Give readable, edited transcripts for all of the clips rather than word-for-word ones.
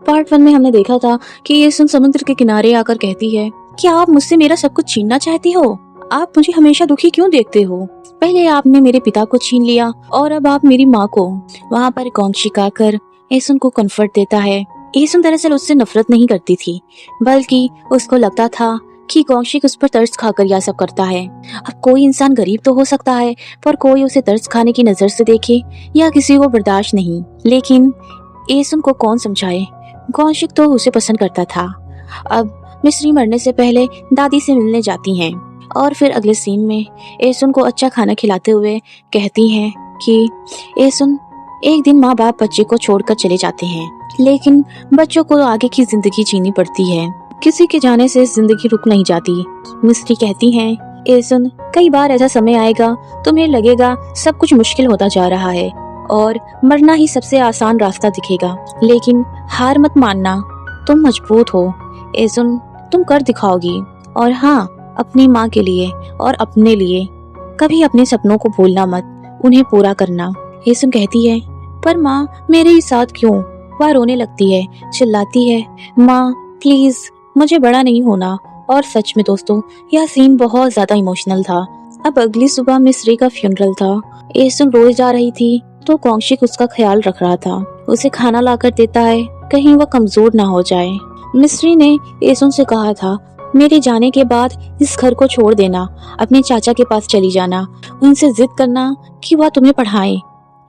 Part 1 में हमने देखा था कि ये सुन समुद्र के किनारे आकर कहती है, क्या आप मुझसे मेरा सब कुछ छीनना चाहती हो? आप मुझे हमेशा दुखी क्यों देखते हो? पहले आपने मेरे पिता को छीन लिया और अब आप मेरी माँ को। वहाँ पर कौशिक आकर एसुन को कंफर्ट देता है। एसुन दरअसल उससे नफरत नहीं करती थी, बल्कि उसको लगता था कि कौशिक उस पर तरस खाकर यह सब करता है। अब कोई इंसान गरीब तो हो सकता है, पर कोई उसे तरस खाने की नजर से देखे या किसी को बर्दाश्त नहीं। लेकिन एसुन को कौन समझाए, कौशिक तो उसे पसंद करता था। अब मिस्री मरने से पहले दादी से मिलने जाती हैं और फिर अगले सीन में एसुन को अच्छा खाना खिलाते हुए कहती हैं कि एसुन, एक दिन माँ बाप बच्चे को छोड़कर चले जाते हैं, लेकिन बच्चों को आगे की जिंदगी जीनी पड़ती है। किसी के जाने से जिंदगी रुक नहीं जाती। मिस्री कहती हैं, एसुन, कई बार ऐसा समय आएगा तुम्हें लगेगा सब कुछ मुश्किल होता जा रहा है और मरना ही सबसे आसान रास्ता दिखेगा, लेकिन हार मत मानना, तुम मजबूत हो एसुन, तुम कर दिखाओगी। और हाँ, अपनी माँ के लिए और अपने लिए कभी अपने सपनों को भूलना मत, उन्हें पूरा करना। एसुन कहती है, पर माँ मेरे ही साथ क्यों? वह रोने लगती है, चिल्लाती है, माँ प्लीज मुझे बड़ा नहीं होना। और सच में दोस्तों, यह सीन बहुत ज्यादा इमोशनल था। अब अगली सुबह मिस्री का फ्यूनरल था। एसुन रोज जा रही थी तो कौशिक उसका ख्याल रख रहा था, उसे खाना लाकर देता है, कहीं वह कमजोर ना हो जाए। मिस्री ने एसुन से कहा था, मेरे जाने के बाद इस घर को छोड़ देना, अपने चाचा के पास चली जाना, उनसे जिद करना कि वह तुम्हें पढ़ाएं।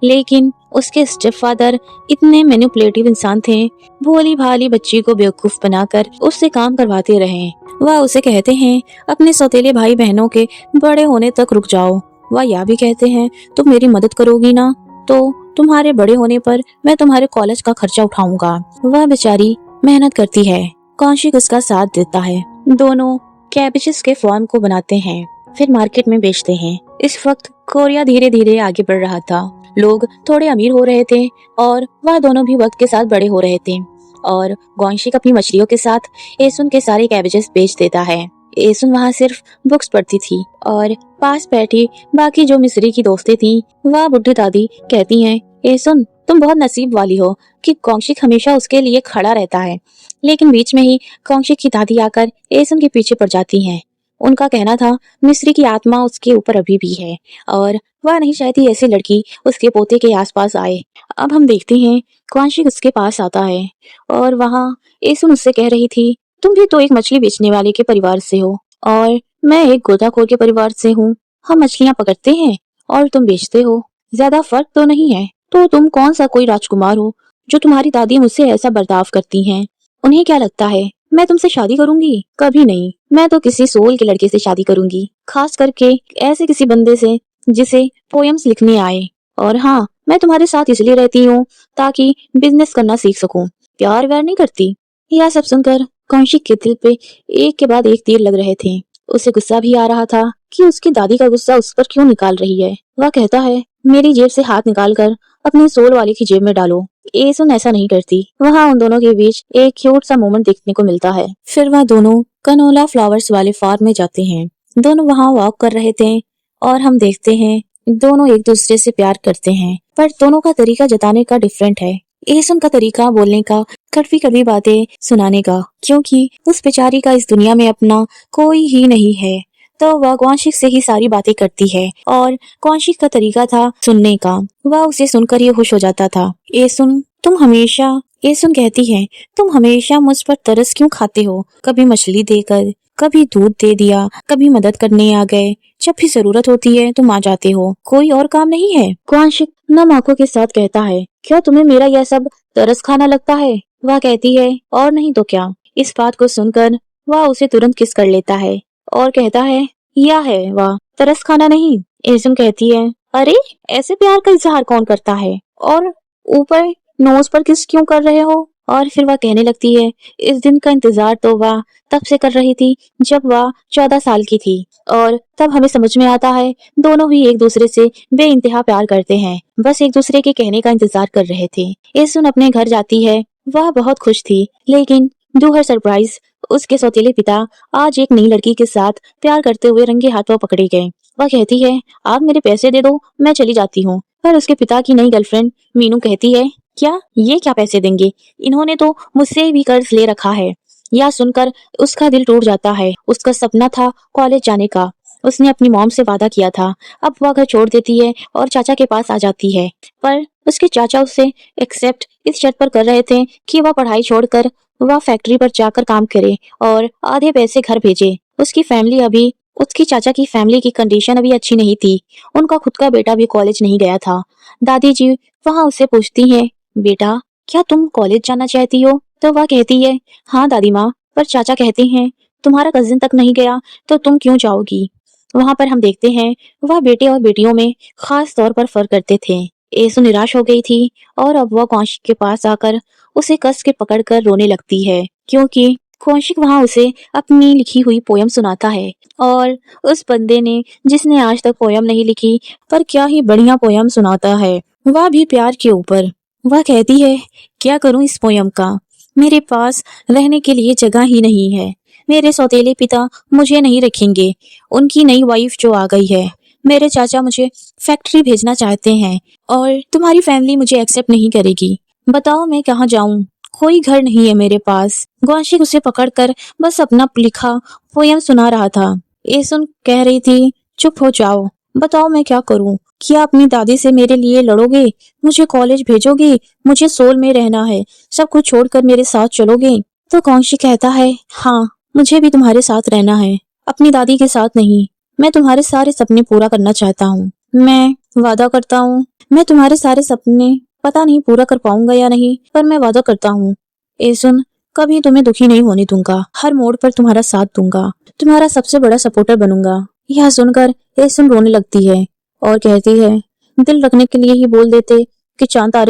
लेकिन उसके स्टेप फादर इतने मैनिपुलेटिव इंसान थे, भोली भाली बच्ची को बेवकूफ बनाकर उससे काम करवाते रहे। वह उसे कहते हैं, अपने सौतेले भाई बहनों के बड़े होने तक रुक जाओ। वह यह भी कहते हैं, तुम मेरी मदद करोगी ना, तो तुम्हारे बड़े होने पर मैं तुम्हारे कॉलेज का खर्चा उठाऊंगा। वह बेचारी मेहनत करती है, कौशिक उसका साथ देता है। दोनों कैबेजेस के फॉर्म को बनाते हैं, फिर मार्केट में बेचते हैं। इस वक्त कोरिया धीरे धीरे आगे बढ़ रहा था। लोग थोड़े अमीर हो रहे थे और वह दोनों भी वक्त के साथ बड़े हो रहे थे। और कौशिक अपनी मछलियों के साथ एसुन के सारे कैबेजेस बेच देता है। एसुन वहाँ सिर्फ बुक्स पढ़ती थी और पास बैठी बाकी जो मिस्री की दोस्तें थी, वह बुढ़ी दादी कहती हैं, एसुन, तुम बहुत नसीब वाली हो कि कौशिक हमेशा उसके लिए खड़ा रहता है। लेकिन बीच में ही कौशिक की दादी आकर एसुन के पीछे पड़ जाती हैं। उनका कहना था, मिस्री की आत्मा उसके ऊपर अभी भी है और वह नहीं चाहती ऐसी लड़की उसके पोते के आसपास आए। अब हम देखते हैं कौशिक उसके पास आता है और वहाँ एसुन उससे कह रही थी, तुम भी तो एक मछली बेचने वाले के परिवार से हो और मैं एक गोताखोर के परिवार से हूँ। हम मछलियाँ पकड़ते हैं और तुम बेचते हो, ज्यादा फर्क तो नहीं है। तो तुम कौन सा कोई राजकुमार हो जो तुम्हारी दादी मुझसे ऐसा बर्ताव करती हैं? उन्हें क्या लगता है मैं तुमसे शादी करूंगी? कभी नहीं। मैं तो किसी सोल के लड़के से शादी करूंगी, खास करके ऐसे किसी बंदे से जिसे पोएम्स लिखने आए। और हाँ, मैं तुम्हारे साथ इसलिए रहती हूँ ताकि बिजनेस करना सीख सकूं, प्यार व्यार नहीं करती। यह सब सुनकर कौशिक के दिल पे एक के बाद एक तीर लग रहे थे। उसे गुस्सा भी आ रहा था कि उसकी दादी का गुस्सा उस पर क्यों निकाल रही है। वह कहता है, मेरी जेब से हाथ निकाल कर अपने सोल वाले की जेब में डालो। एसुन ऐसा नहीं करती। वहाँ उन दोनों के बीच एक क्यूट सा मोमेंट देखने को मिलता है। फिर वह दोनों कनोला फ्लावर्स वाले फार्म में जाते हैं। दोनों वहाँ वॉक कर रहे थे और हम देखते हैं दोनों एक दूसरे से प्यार करते हैं, पर दोनों का तरीका जताने का डिफरेंट है। एसुन का तरीका बोलने का, कड़वी कड़वी बातें सुनाने का, क्योंकि उस बेचारी का इस दुनिया में अपना कोई ही नहीं है, तो वह कौशिक से ही सारी बातें करती है। और कौशिक का तरीका था सुनने का, वह उसे सुनकर ही खुश हो जाता था। एसुन कहती है, तुम हमेशा मुझ पर तरस क्यों खाते हो? कभी मछली देकर, कभी दूध दे दिया, कभी मदद करने आ गए, जब भी जरूरत होती है तुम आ जाते हो, कोई और काम नहीं है? कौशिक नम आंखों के साथ कहता है, क्या तुम्हें मेरा यह सब तरस खाना लगता है? वह कहती है, और नहीं तो क्या। इस बात को सुनकर वह उसे तुरंत किस कर लेता है और कहता है, यह है वह तरस खाना नहीं। एसुन कहती है, अरे ऐसे प्यार का इजहार कौन करता है? और ऊपर नोज पर किस क्यों कर रहे हो? और फिर वह कहने लगती है, इस दिन का इंतजार तो वह तब से कर रही थी जब वह 14 साल की थी, और तब हमें समझ में आता है दोनों ही एक दूसरे से बेइंतहा प्यार करते हैं, बस एक दूसरे के कहने का इंतजार कर रहे थे। एसुन अपने घर जाती है, वह बहुत खुश थी, लेकिन टू हर सरप्राइज उसके सौतेले पिता आज एक नई लड़की के साथ प्यार करते हुए रंगे हाथों पकड़े गए। वह कहती है, आप मेरे पैसे दे दो, मैं चली जाती हूँ। पर उसके पिता की नई गर्लफ्रेंड मीनू कहती है, क्या ये क्या पैसे देंगे? इन्होंने तो मुझसे भी कर्ज ले रखा है। यह सुनकर उसका दिल टूट जाता है। उसका सपना था कॉलेज जाने का। उसने अपनी मॉम से वादा किया था। अब वह घर छोड़ देती है और चाचा के पास आ जाती है। पर उसके चाचा उसे एक्सेप्ट इस शर्त पर कर रहे थे कि वह पढ़ाई छोड़कर वह फैक्ट्री पर जाकर काम करे और आधे पैसे घर भेजे। उसकी चाचा की फैमिली की कंडीशन अभी अच्छी नहीं थी। उनका खुद का बेटा भी कॉलेज नहीं गया था। दादी जी वहाँ उससे पूछती है, बेटा क्या तुम कॉलेज जाना चाहती हो? तो वह कहती है, हाँ दादी माँ, पर चाचा कहते हैं तुम्हारा कजिन तक नहीं गया तो तुम क्यों जाओगी? वहां पर हम देखते हैं वह बेटे और बेटियों में खास तौर पर फर्क करते थे। एसु निराश हो गई थी और अब वह कौशिक के पास आकर उसे कस के पकड़कर रोने लगती है, क्योंकि कौशिक वहां उसे अपनी लिखी हुई पोयम सुनाता है। और उस बंदे ने जिसने आज तक पोयम नहीं लिखी, पर क्या ही बढ़िया पोयम सुनाता है, वह भी प्यार के ऊपर। वह कहती है, क्या करूं इस पोयम का, मेरे पास रहने के लिए जगह ही नहीं है। मेरे सौतेले पिता मुझे नहीं रखेंगे। उनकी नई वाइफ जो आ गई है, मेरे चाचा मुझे फैक्ट्री भेजना चाहते हैं और तुम्हारी फैमिली मुझे एक्सेप्ट नहीं करेगी। बताओ मैं कहाँ जाऊं? कोई घर नहीं है मेरे पास। कौशिक उसे पकड़कर बस अपना लिखा पोयम सुना रहा था। ये सुन कह रही थी, चुप हो जाओ, बताओ मैं क्या करूं? क्या अपनी दादी से मेरे लिए लड़ोगे? मुझे कॉलेज भेजोगे? मुझे सोल में रहना है, सब कुछ छोड़कर मेरे साथ चलोगे? तो कौशिक कहता है, हाँ मुझे भी तुम्हारे साथ रहना है, अपनी दादी के साथ नहीं। मैं तुम्हारे सारे सपने पूरा करना चाहता हूँ। मैं वादा करता हूँ मैं तुम्हारे सारे सपने पता नहीं पूरा कर पाऊंगा या नहीं, पर मैं वादा करता हूँ ए सुन, कभी तुम्हें दुखी नहीं होने दूंगा। हर मोड़ पर तुम्हारा साथ दूंगा। तुम्हारा सबसे बड़ा सपोर्टर बनूंगा। यह सुनकर एसुन रोने लगती है और कहती है, दिल रखने के लिए ही बोल देते कि चांद तारे